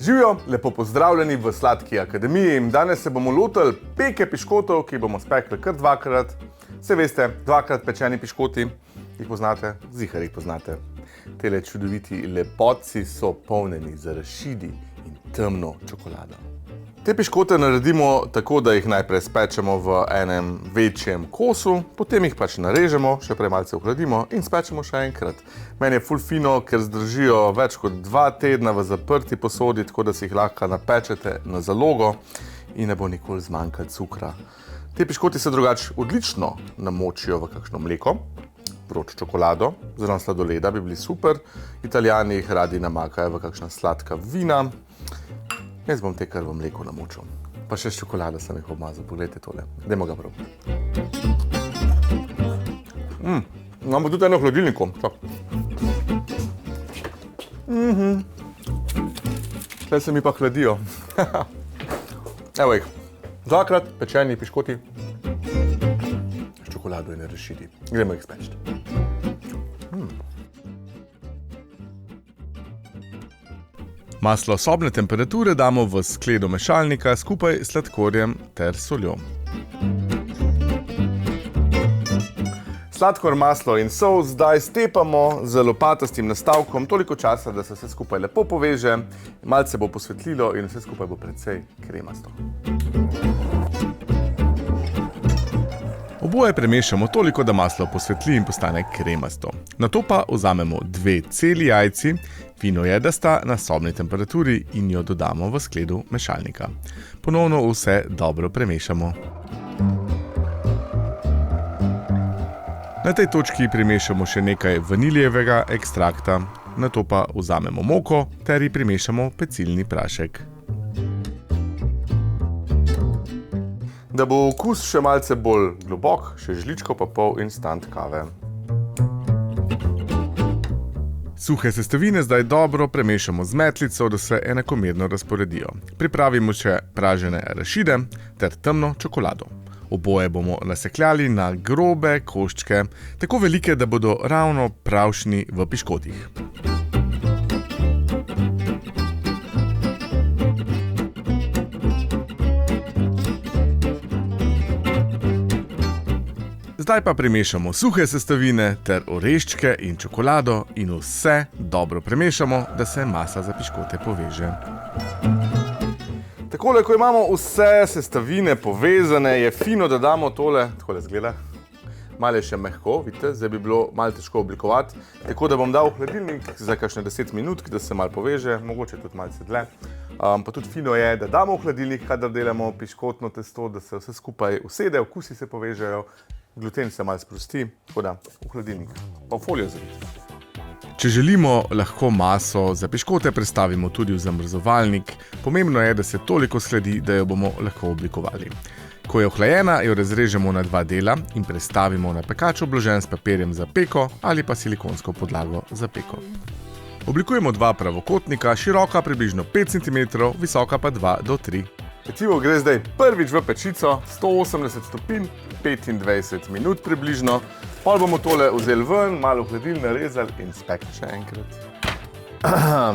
Živijo, lepo pozdravljeni v Sladki akademiji. Danes se bomo lotili peke piškotov, ki bomo spekli kar dvakrat. Saj veste, dvakrat pečeni piškoti, jih poznate, zihar jih poznate. Tele čudoviti lepotci so polnjeni z arašidi in temno čokolado. Te piškote naredimo tako, da jih najprej spečemo v enem večjem kosu, potem jih pač narežemo, še prej malce ohladimo in spečemo še enkrat. Meni je ful fino, ker zdržijo več kot 2 tedna v zaprti posodi, tako da si jih lahko napečete na zalogo in ne bo nikoli zmanjkalo cukra. Te piškoti se drugače odlično namočijo v kakšno mleko, vroč čokolado, zelo sladoleda bi bili super. Italijani jih radi namakajo v kakšna sladka vina. Jaz bom te kar v mleku namočil. Pa še s čokolado sem jih obmazal. Poglejte tole. Dajmo ga prav. Imamo tudi eno v hladilniku. Tukaj se mi pa hladijo. Evo jih. Dvakrat pečeni piškoti s čokolado in arašidi. Gremo jih speči. Maslo sobne temperature damo v skledo mešalnika skupaj s sladkorjem ter soljo. Sladkor, maslo in sol zdaj stepamo z lopatastim nastavkom toliko časa, da se vse skupaj lepo poveže, malce bo posvetlilo in vse skupaj bo precej kremasto. Oboje premešamo toliko, da maslo posvetli in postane kremasto. Nato pa vzamemo 2 celi jajci, fino je, da sta na sobni temperaturi in jo dodamo v skledu mešalnika. Ponovno vse dobro premešamo. Na tej točki primešamo še nekaj vaniljevega ekstrakta, nato pa vzamemo moko ter ji primešamo pecilni prašek. Da bo okus še malce bolj globok, še žličko pa pol instant kave. Suhe sestavine zdaj dobro premešamo z metlico, da se enakomerno razporedijo. Pripravimo še pražene arašide ter temno čokolado. Oboje bomo nasekljali na grobe koščke, tako velike, da bodo ravno pravšni v piškotih. Zdaj pa primešamo suhe sestavine ter oreščke in čokolado in vse dobro premešamo, da se masa za piškote poveže. Takole, ko imamo vse sestavine povezane, je fino, da damo tole, takole izgleda, malo je še mehko, vidite, zdaj bi bilo malo težko oblikovati, tako da bom dal v hladilnik za kakšne 10 minut, da se malo poveže, mogoče tudi malce dlje. Pa tudi fino je, da damo v hladilnik, kadar delamo piškotno testo, da se vse skupaj usede, okusi se povežejo, gluten se malo sprosti, tako da v hladilnik, pa v folijo zaviti. Če želimo, lahko maso za piškote prestavimo tudi v zamrzovalnik. Pomembno je, da se toliko shladi, da jo bomo lahko oblikovali. Ko je ohlajena, jo razrežemo na 2 dela in prestavimo na pekač obložen s papirjem za peko ali pa silikonsko podlago za peko. Oblikujemo 2 pravokotnika, široka približno 5 cm, visoka pa 2 do 3. Pecivo gre zdaj prvič v pečico, 180 stopinj, 25 minut približno. Pol bomo tole vzeli ven, malo v hladilnik narezali in spekli še enkrat.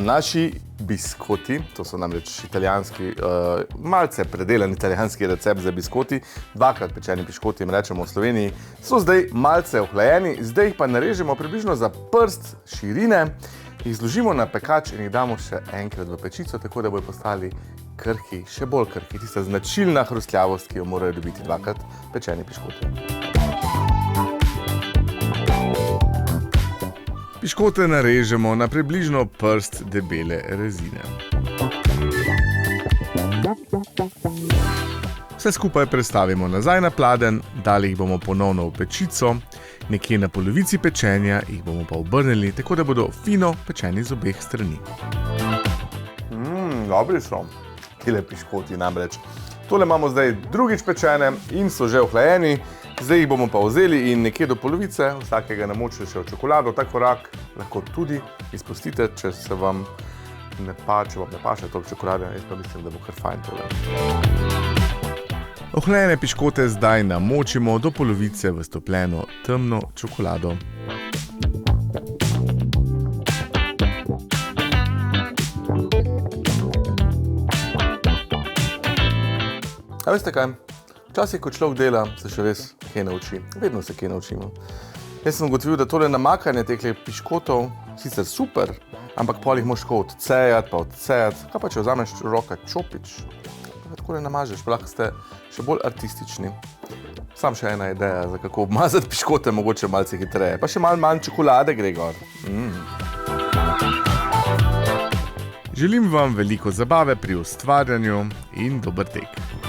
Naši biskoti, to so namreč italijanski, malce predelan italijanski recept za biskoti, 2krat pečeni piškoti, jim rečemo v Sloveniji, so zdaj malce ohlajeni, zdaj jih pa narežemo približno za prst širine, jih zložimo na pekač in jih damo še enkrat v pečico, tako da bojo postali krhki, še bolj krhki, tista značilna hrustljavost, ki jo morajo dobiti 2krat pečeni piškoti. Piškote narežemo na približno prst debele rezine. Vse skupaj prestavimo nazaj na pladenj, dali jih bomo ponovno v pečico, nekje na polovici pečenja jih bomo pa obrnili, tako da bodo fino pečeni z obeh strani. Dobri so tile piškoti namreč. Tole imamo zdaj drugič pečene in so že ohlajeni. Zdaj jih bomo pa vzeli in nekje do polovice vsakega namočili še v čokolado. Ta korak lahko tudi izpustite, če vam ne paše toliko čokolade. Jaz pa mislim, da bo kar fajn tole. Ohlajene piškote zdaj namočimo do polovice v stopljeno temno čokolado. A veste kaj? Včasih, ko človek dela, se še res kaj nauči. Vedno se kaj naučimo. Jaz sem ugotovil, da tole namakanje teh piškotov sicer super, ampak pol jih moraš tako odcejati, pa odcejati. Kaj pa, če vzameš v roka čopič, pa tako ne namažeš, pa lahko ste še bolj artistični. Sam še ena ideja, za kako obmazati piškote, mogoče malce hitreje. Pa še malo manj čokolade gre gor. Želim vam veliko zabave pri ustvarjanju in dober tek.